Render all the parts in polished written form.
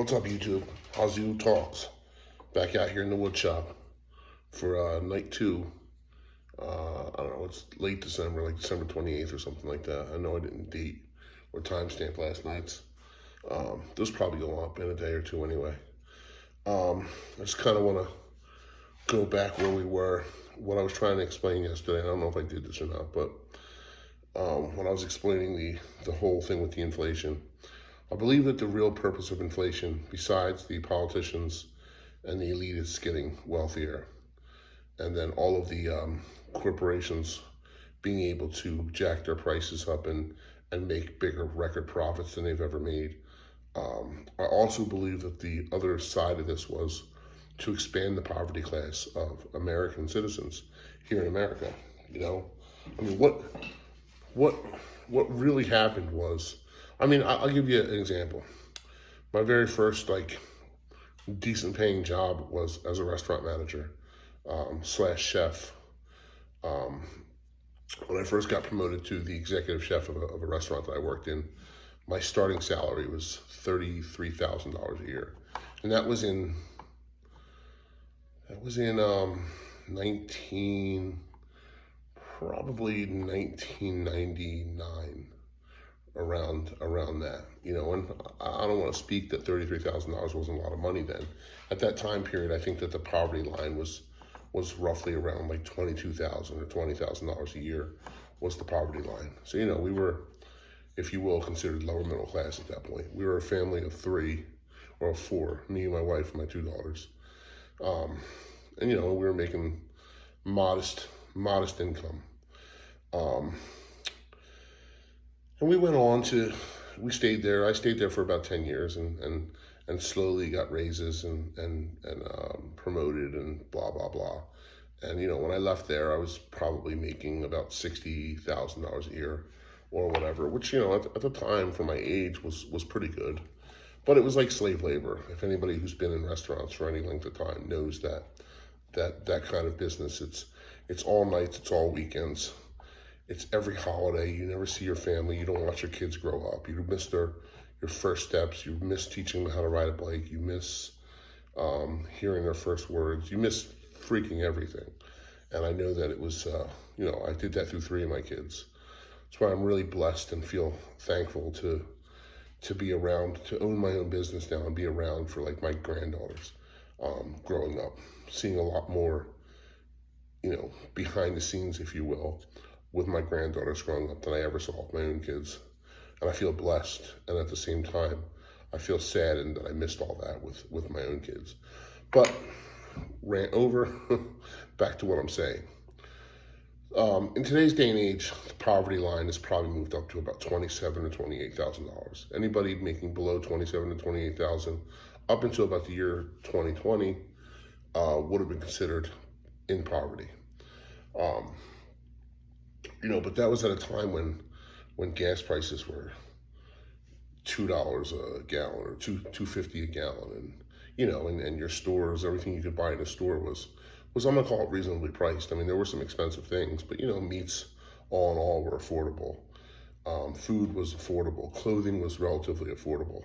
What's up, YouTube? Hazu Talks. Back out here in the wood shop for night two. I don't know, it's late December, like December 28th or something like that. I know I didn't date or timestamp last night's. Those probably go up in a day or two anyway. I just kind of want to go back where we were. What I was trying to explain yesterday, I don't know if I did this or not, but when I was explaining the whole thing with the inflation, I believe that the real purpose of inflation, besides the politicians and the elitists getting wealthier, and then all of the corporations being able to jack their prices up and make bigger record profits than they've ever made. I also believe that the other side of this was to expand the poverty class of American citizens here in America. You know, I mean, what really happened was, I mean, I'll give you an example. My very first decent paying job was as a restaurant manager slash chef. When I first got promoted to the executive chef of a restaurant that I worked in, my starting salary was $33,000 a year, and that was in 1999, around that, you know. And I don't want to speak that $33,000 wasn't a lot of money then. At that time period, I think that the poverty line was roughly around like $22,000 or $20,000 a year was the poverty line. So, you know, we were, if you will, considered lower middle class at that point. We were a family of three or four, me and my wife and my two daughters. And, you know, we were making modest income. And we went on to, we stayed there. I stayed there for about 10 years and slowly got raises and promoted and blah, blah, blah. And, you know, when I left there, I was probably making about $60,000 a year or whatever, which, you know, at the time for my age was pretty good. But it was like slave labor. If anybody who's been in restaurants for any length of time knows that kind of business, it's all nights, it's all weekends. It's every holiday. You never see your family. You don't watch your kids grow up. You miss your first steps. You miss teaching them how to ride a bike. You miss hearing their first words. You miss freaking everything. And I know that it was, you know, I did that through three of my kids. That's why I'm really blessed and feel thankful to be around, to own my own business now and be around for like my granddaughters growing up, seeing a lot more, you know, behind the scenes, if you will, with my granddaughters growing up than I ever saw with my own kids. And I feel blessed, and at the same time, I feel saddened that I missed all that with my own kids. But rant over, back to what I'm saying. In today's day and age, the poverty line has probably moved up to about $27,000 to $28,000. Anybody making below $27,000 to $28,000 up until about the year 2020 would have been considered in poverty. You know, but that was at a time when gas prices were $2 a gallon or $2.50 a gallon, and you know, and your stores, everything you could buy in a store was I'm gonna call it reasonably priced. I mean, there were some expensive things, but you know, meats all in all were affordable. Food was affordable. Clothing was relatively affordable.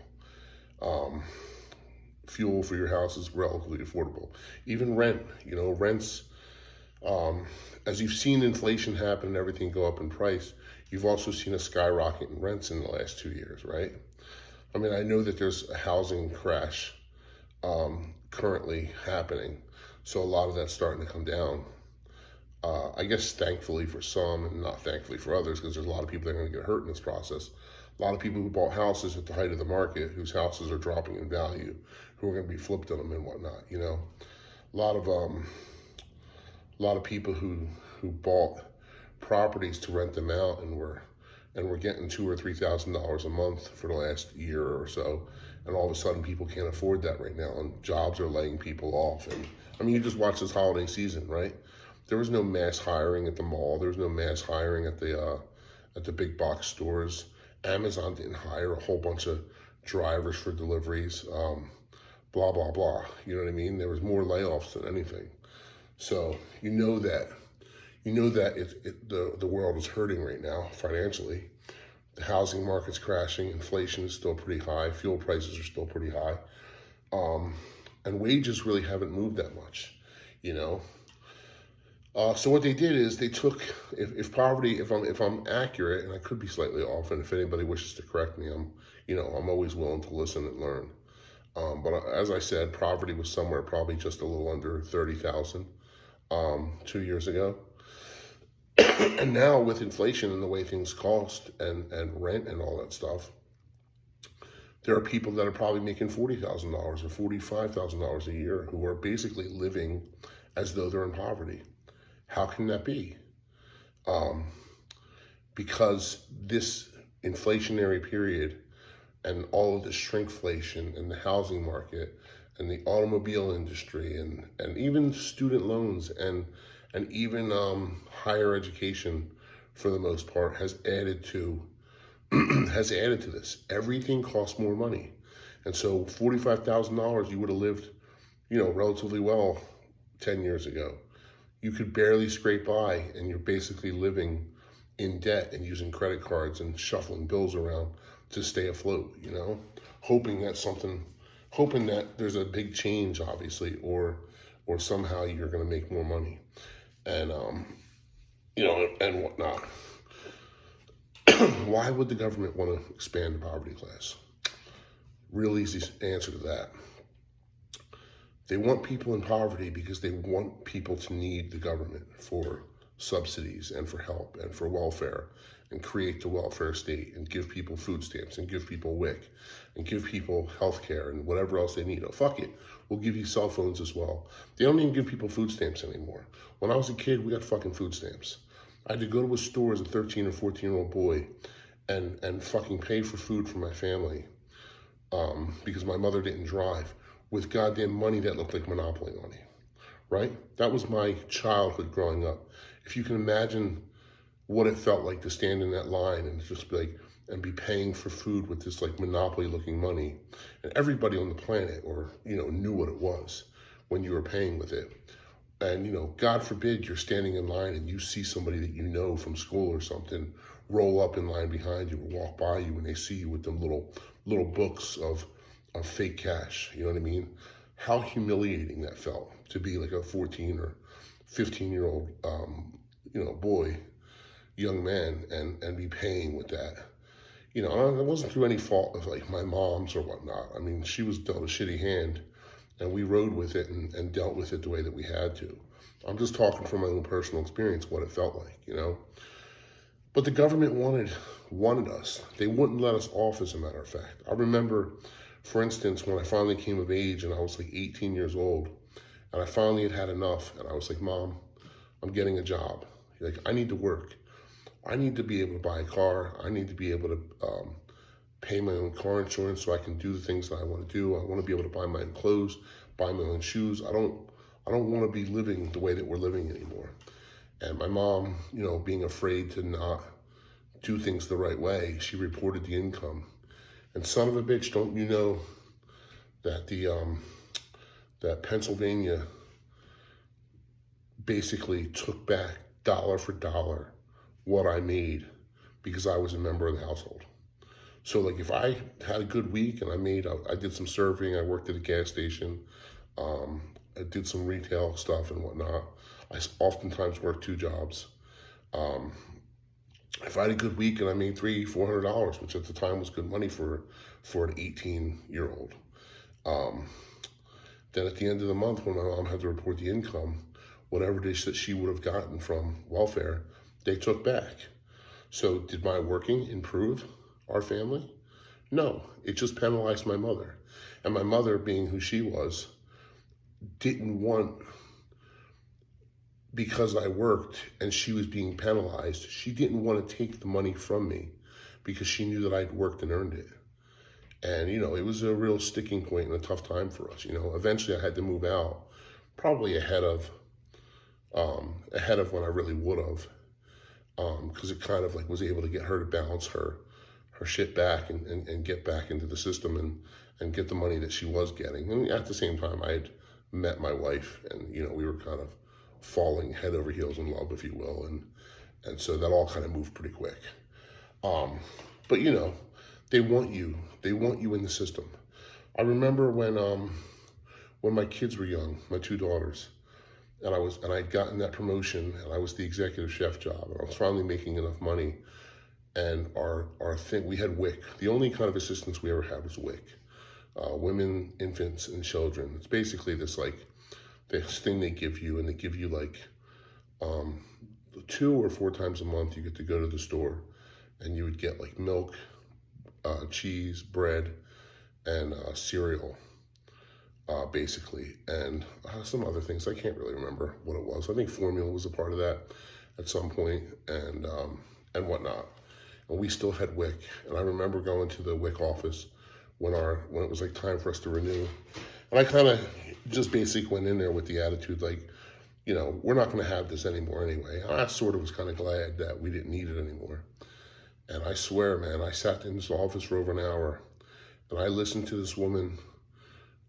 Fuel for your house is relatively affordable. Even rent, you know, rents. As you've seen inflation happen and everything go up in price, you've also seen a skyrocket in rents in the last 2 years, right? I mean, I know that there's a housing crash currently happening, so a lot of that's starting to come down. I guess thankfully for some and not thankfully for others, because there's a lot of people that are going to get hurt in this process. A lot of people who bought houses at the height of the market, whose houses are dropping in value, who are going to be flipped on them and whatnot, you know? A lot of people who bought properties to rent them out and were getting $2,000 or $3,000 a month for the last year or so, and all of a sudden people can't afford that right now, and jobs are laying people off. And I mean, you just watch this holiday season, right? There was no mass hiring at the mall. There was no mass hiring at the big box stores. Amazon didn't hire a whole bunch of drivers for deliveries. Blah blah blah. You know what I mean? There was more layoffs than anything. So you know that the world is hurting right now financially. The housing market's crashing. Inflation is still pretty high. Fuel prices are still pretty high. And wages really haven't moved that much, you know. So what they did is they took, if poverty, if I'm accurate, and I could be slightly off, and if anybody wishes to correct me, I'm always willing to listen and learn. But as I said, poverty was somewhere probably just a little under 30,000 2 years ago. And now with inflation and the way things cost and rent and all that stuff, there are people that are probably making $40,000 or $45,000 a year who are basically living as though they're in poverty. How can that be? Because this inflationary period and all of the shrinkflation and the housing market and the automobile industry and even student loans and even higher education, for the most part, has added to this. Everything costs more money, and so $45,000 you would have lived, relatively well 10 years ago. You could barely scrape by, and you're basically living in debt and using credit cards and shuffling bills around to stay afloat. Hoping that there's a big change, obviously, or somehow you're going to make more money, and and whatnot. Why would the government want to expand the poverty class? Real easy answer to that. They want people in poverty because they want people to need the government for subsidies and for help and for welfare, and create the welfare state and give people food stamps and give people WIC and give people health care and whatever else they need. Oh, fuck it. We'll give you cell phones as well. They don't even give people food stamps anymore. When I was a kid, we got fucking food stamps. I had to go to a store as a 13 or 14-year-old boy and fucking pay for food for my family because my mother didn't drive, with goddamn money that looked like Monopoly money, right? That was my childhood growing up. If you can imagine what it felt like to stand in that line and just be like, and be paying for food with this like Monopoly looking money, and everybody on the planet knew what it was when you were paying with it. And God forbid you're standing in line and you see somebody that you know from school or something roll up in line behind you or walk by you, and they see you with them little books of fake cash. You know what I mean? How humiliating that felt to be like a 14 or 15-year-old boy, young man, and be paying with that. And it wasn't through any fault of like my mom's or whatnot. I mean, she was dealt a shitty hand, and we rode with it and dealt with it the way that we had to. I'm just talking from my own personal experience, what it felt like, But the government wanted us. They wouldn't let us off, as a matter of fact. I remember, for instance, when I finally came of age and I was like 18 years old, and I finally had enough, and I was like, Mom, I'm getting a job. Like, I need to work. I need to be able to buy a car. I need to be able to pay my own car insurance so I can do the things that I want to do. I want to be able to buy my own clothes, buy my own shoes. I don't want to be living the way that we're living anymore. And my mom, being afraid to not do things the right way, she reported the income. And son of a bitch, don't you know that that Pennsylvania basically took back dollar for dollar what I made because I was a member of the household. So like if I had a good week and I did some serving, I worked at a gas station, I did some retail stuff and whatnot. I oftentimes worked 2 jobs. If I had a good week and I made $300-400, which at the time was good money for an 18-year-old, then at the end of the month when my mom had to report the income, whatever it is that she would have gotten from welfare, they took back. So did my working improve our family? No, it just penalized my mother. And my mother, being who she was, didn't want, because I worked and she was being penalized, she didn't want to take the money from me because she knew that I'd worked and earned it. And, it was a real sticking point and a tough time for us. Eventually I had to move out, probably ahead of when I really would have, because it kind of like was able to get her to balance her shit back and get back into the system and get the money that she was getting. And at the same time, I had met my wife, and we were kind of falling head over heels in love, if you will, and so that all kind of moved pretty quick. But they want you in the system. I remember when my kids were young, my two daughters, and I'd gotten that promotion, and I was the executive chef job, and I was finally making enough money. And our thing, we had WIC. The only kind of assistance we ever had was WIC, women, infants, and children. It's basically this thing they give you, and they give you like 2 or 4 times a month. You get to go to the store, and you would get like milk, cheese, bread, and cereal, basically, and some other things. I can't really remember what it was. I think formula was a part of that at some point, and whatnot. And we still had WIC. And I remember going to the WIC office when it was like time for us to renew. And I kind of just basically went in there with the attitude like, we're not going to have this anymore anyway. I sort of was kind of glad that we didn't need it anymore. And I swear, man, I sat in this office for over an hour, and I listened to this woman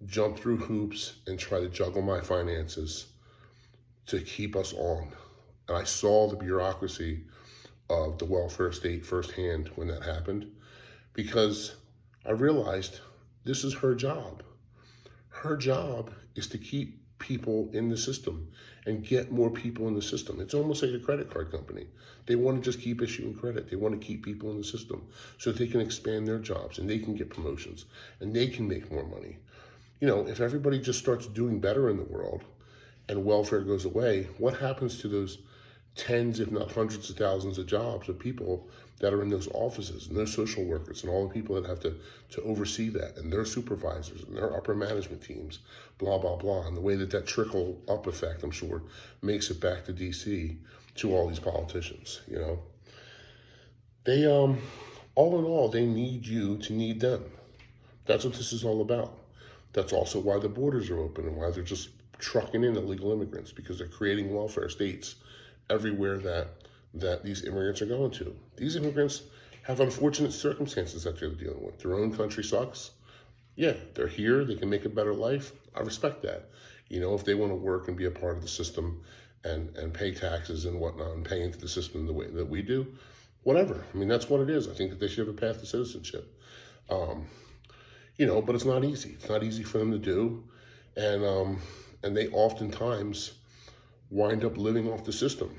jump through hoops and try to juggle my finances to keep us on. And I saw the bureaucracy of the welfare state firsthand when that happened, because I realized this is her job. Her job is to keep people in the system and get more people in the system. It's almost like a credit card company. They want to just keep issuing credit. They want to keep people in the system so that they can expand their jobs and they can get promotions and they can make more money. If everybody just starts doing better in the world and welfare goes away, what happens to those tens, if not hundreds of thousands of jobs of people that are in those offices and those social workers and all the people that have to oversee that, and their supervisors and their upper management teams, blah, blah, blah. And the way that trickle up effect, I'm sure, makes it back to DC to all these politicians, They, all in all, they need you to need them. That's what this is all about. That's also why the borders are open and why they're just trucking in illegal immigrants, because they're creating welfare states everywhere that these immigrants are going to. These immigrants have unfortunate circumstances that they're dealing with. Their own country sucks. Yeah, they're here. They can make a better life. I respect that. If they want to work and be a part of the system and pay taxes and whatnot and pay into the system the way that we do, whatever. I mean, that's what it is. I think that they should have a path to citizenship. But it's not easy. It's not easy for them to do. And they oftentimes wind up living off the system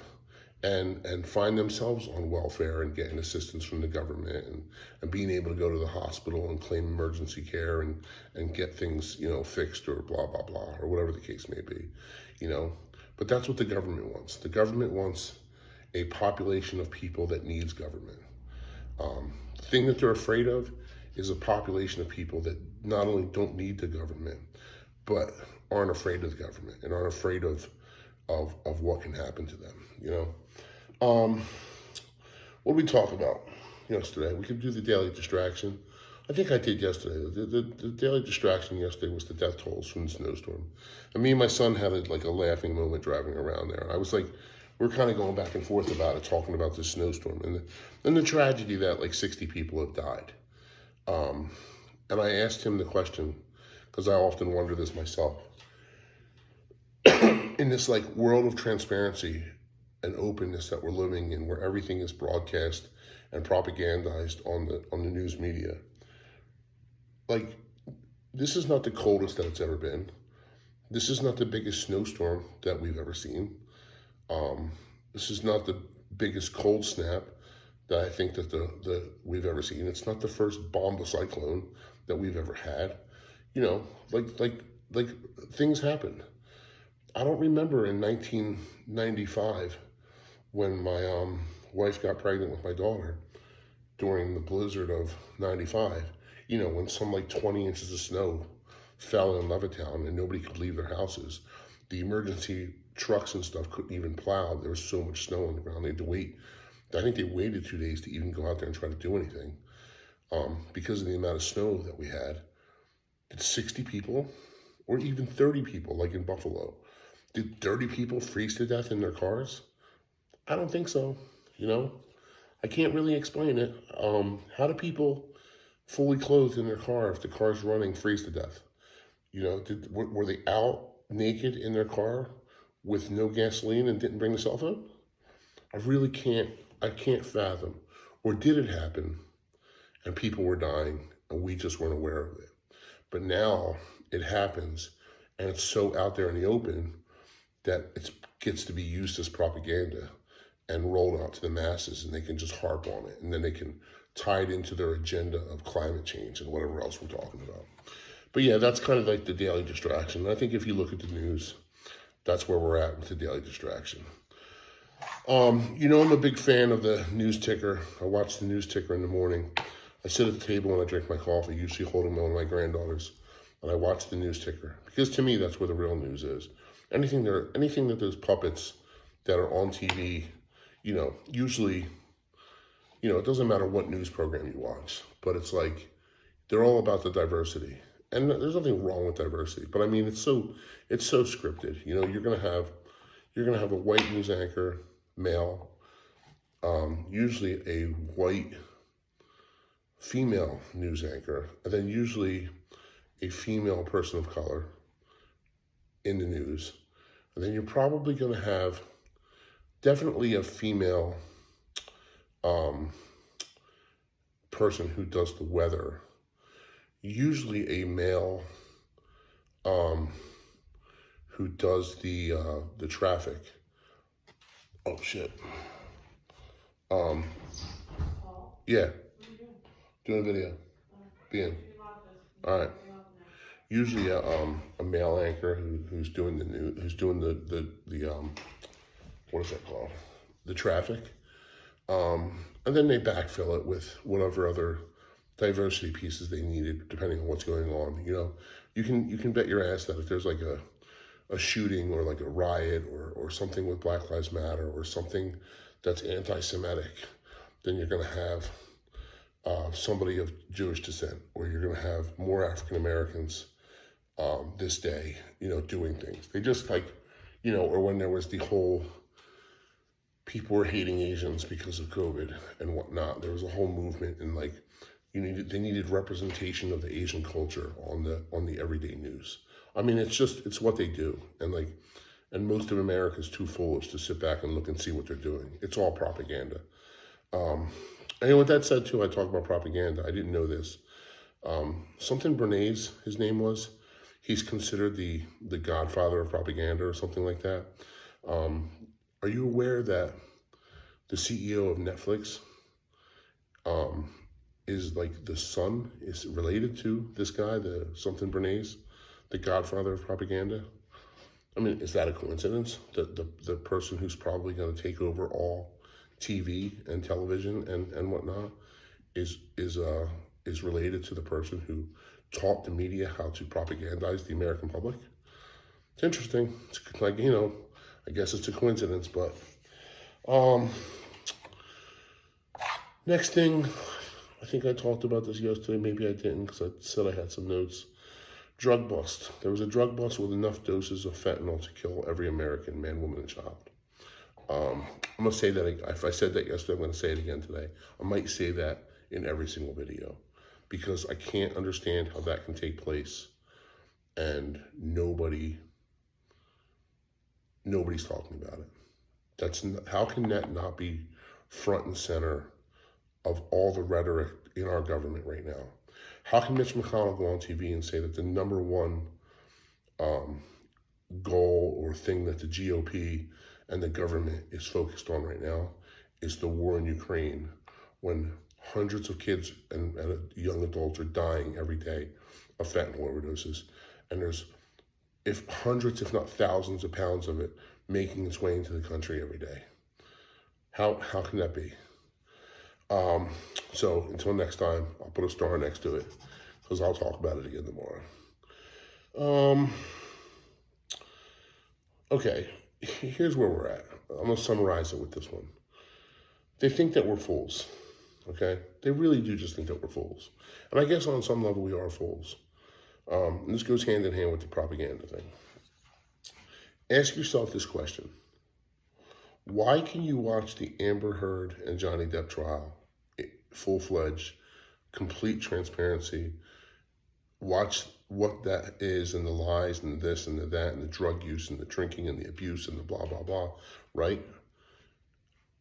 and find themselves on welfare and getting assistance from the government and being able to go to the hospital and claim emergency care and get things, fixed or blah, blah, blah, or whatever the case may be, But that's what the government wants. The government wants a population of people that needs government. The thing that they're afraid of is a population of people that not only don't need the government, but aren't afraid of the government and aren't afraid of what can happen to them, What did we talk about yesterday? We could do the daily distraction. I think I did yesterday. The daily distraction yesterday was the death tolls from the snowstorm. And me and my son had a laughing moment driving around there. I was like, we're kind of going back and forth about it, talking about this snowstorm and the tragedy that 60 people have died. And I asked him the question, because I often wonder this myself. In this world of transparency and openness that we're living in, where everything is broadcast and propagandized on the news media, this is not the coldest that it's ever been. This is not the biggest snowstorm that we've ever seen. This is not the biggest cold snap that I think that we've ever seen. It's not the first bomba cyclone that we've ever had. Things happen. I don't remember in 1995 when my wife got pregnant with my daughter during the blizzard of 95, when some 20 inches of snow fell in Levittown and nobody could leave their houses. The emergency trucks and stuff couldn't even plow. There was so much snow on the ground. They had to wait. I think they waited 2 days to even go out there and try to do anything because of the amount of snow that we had. Did 60 people or even 30 people, like in Buffalo, did 30 people freeze to death in their cars? I don't think so, I can't really explain it. How do people fully clothed in their car, if the car's running, freeze to death? Were they out naked in their car with no gasoline and didn't bring the cell phone? I can't fathom. Or did it happen and people were dying and we just weren't aware of it? But now it happens, and it's so out there in the open that it gets to be used as propaganda and rolled out to the masses, and they can just harp on it, and then they can tie it into their agenda of climate change and whatever else we're talking about. But yeah, that's kind of like the daily distraction. And I think if you look at the news, that's where we're at with the daily distraction. I'm a big fan of the news ticker. I watch the news ticker in the morning. I sit at the table when I drink my coffee, usually holding one of my granddaughters, and I watch the news ticker because to me that's where the real news is. Anything that those puppets that are on TV, usually, it doesn't matter what news program you watch, but it's like they're all about the diversity, and there's nothing wrong with diversity. But I mean, it's so scripted. You're gonna have a white news anchor, male, usually a white female news anchor, and then usually a female person of color in the news. And then you're probably going to have definitely a female person who does the weather, usually a male who does the traffic. Oh shit. Yeah. Doing a video. Being. All right. Usually a male anchor who's doing the news, who's doing the what is that called? The traffic. And then they backfill it with whatever other diversity pieces they needed, depending on what's going on. You can bet your ass that if there's like a shooting or like a riot or something with Black Lives Matter or something that's anti-Semitic, then you're going to have somebody of Jewish descent, or you're going to have more African Americans this day, doing things. They just or when there was the whole people were hating Asians because of COVID and whatnot, there was a whole movement and they needed representation of the Asian culture on the everyday news. I mean, it's what they do, and most of America is too foolish to sit back and look and see what they're doing. It's all propaganda. And with that said, too, I talk about propaganda. I didn't know this. Something Bernays, his name was. He's considered the godfather of propaganda or something like that. Are you aware that the CEO of Netflix is the son is related to this guy, the something Bernays, the godfather of propaganda? I mean, is that a coincidence? The person who's probably going to take over all TV and television and whatnot is related to the person who taught the media how to propagandize the American public. It's interesting. It's I guess it's a coincidence, but next thing, I think I talked about this yesterday. Maybe I didn't because I said I had some notes. Drug bust. There was a drug bust with enough doses of fentanyl to kill every American man, woman, and child. I'm going to say that, if I said that yesterday, I'm going to say it again today. I might say that in every single video because I can't understand how that can take place and nobody's talking about it. How can that not be front and center of all the rhetoric in our government right now? How can Mitch McConnell go on TV and say that the number one goal or thing that the GOP and the government is focused on right now is the war in Ukraine, when hundreds of kids and young adults are dying every day of fentanyl overdoses, and there's hundreds, if not thousands of pounds of it making its way into the country every day? How can that be? So until next time, I'll put a star next to it because I'll talk about it again tomorrow. Okay, here's where we're at. I'm going to summarize it with this one. They think that we're fools, okay? They really do just think that we're fools. And I guess on some level we are fools. And this goes hand in hand with the propaganda thing. Ask yourself this question. Why can you watch the Amber Heard and Johnny Depp trial, full-fledged, complete transparency, watch what that is and the lies and this and the that and the drug use and the drinking and the abuse and the blah, blah, blah, right?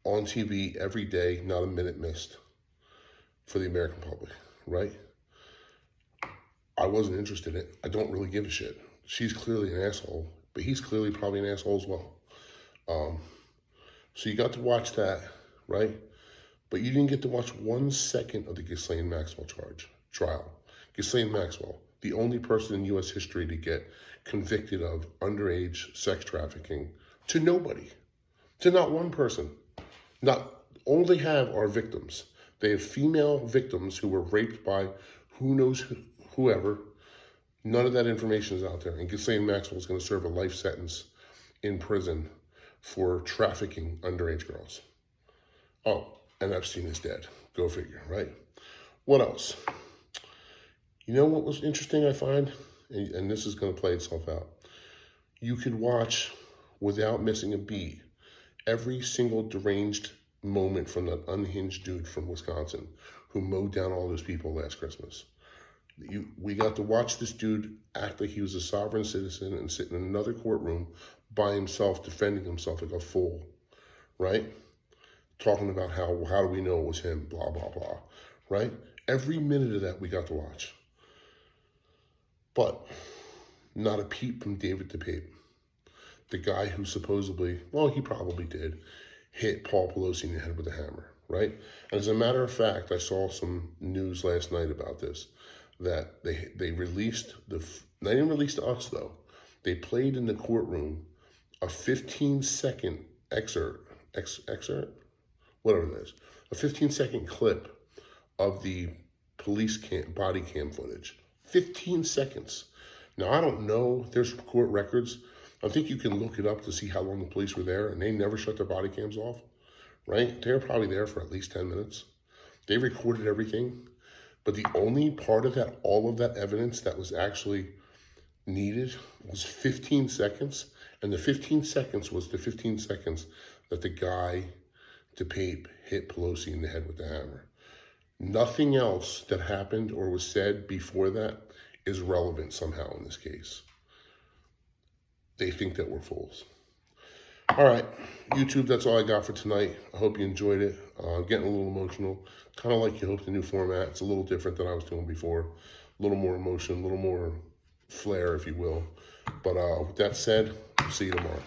On TV every day, not a minute missed for the American public, right? I wasn't interested in it. I don't really give a shit. She's clearly an asshole, but he's clearly probably an asshole as well. So you got to watch that, right? But you didn't get to watch 1 second of the Ghislaine Maxwell trial. Ghislaine Maxwell, the only person in U.S. history to get convicted of underage sex trafficking to nobody, to not one person. Not all they have are victims. They have female victims who were raped by who knows whoever. None of that information is out there. And Ghislaine Maxwell is going to serve a life sentence in prison for trafficking underage girls. Oh, and Epstein is dead. Go figure, right? What else? You know what was interesting, I find? And this is going to play itself out. You could watch, without missing a beat, every single deranged moment from that unhinged dude from Wisconsin who mowed down all those people last Christmas. We got to watch this dude act like he was a sovereign citizen and sit in another courtroom by himself, defending himself like a fool, right? Talking about how do we know it was him, blah, blah, blah, right? Every minute of that we got to watch. But not a peep from David DePape, the guy who supposedly, well, he probably did, hit Paul Pelosi in the head with a hammer, right? And as a matter of fact, I saw some news last night about this, that they released, they didn't release to us though, they played in the courtroom a 15-second excerpt, whatever it is, a 15-second clip of the police body cam footage. 15 seconds. Now, I don't know, there's court records. I think you can look it up to see how long the police were there, and they never shut their body cams off, right? They were probably there for at least 10 minutes. They recorded everything, but the only part of that, all of that evidence that was actually needed was 15 seconds, and the 15 seconds was the 15 seconds that the guy, DePape, hit Pelosi in the head with the hammer. Nothing else that happened or was said before that is relevant somehow in this case. They think that we're fools. All right, YouTube, that's all I got for tonight. I hope you enjoyed it. Getting a little emotional, kind of like you hope the new format. It's a little different than I was doing before. A little more emotion, a little more flair, if you will. But with that said, I'll see you tomorrow.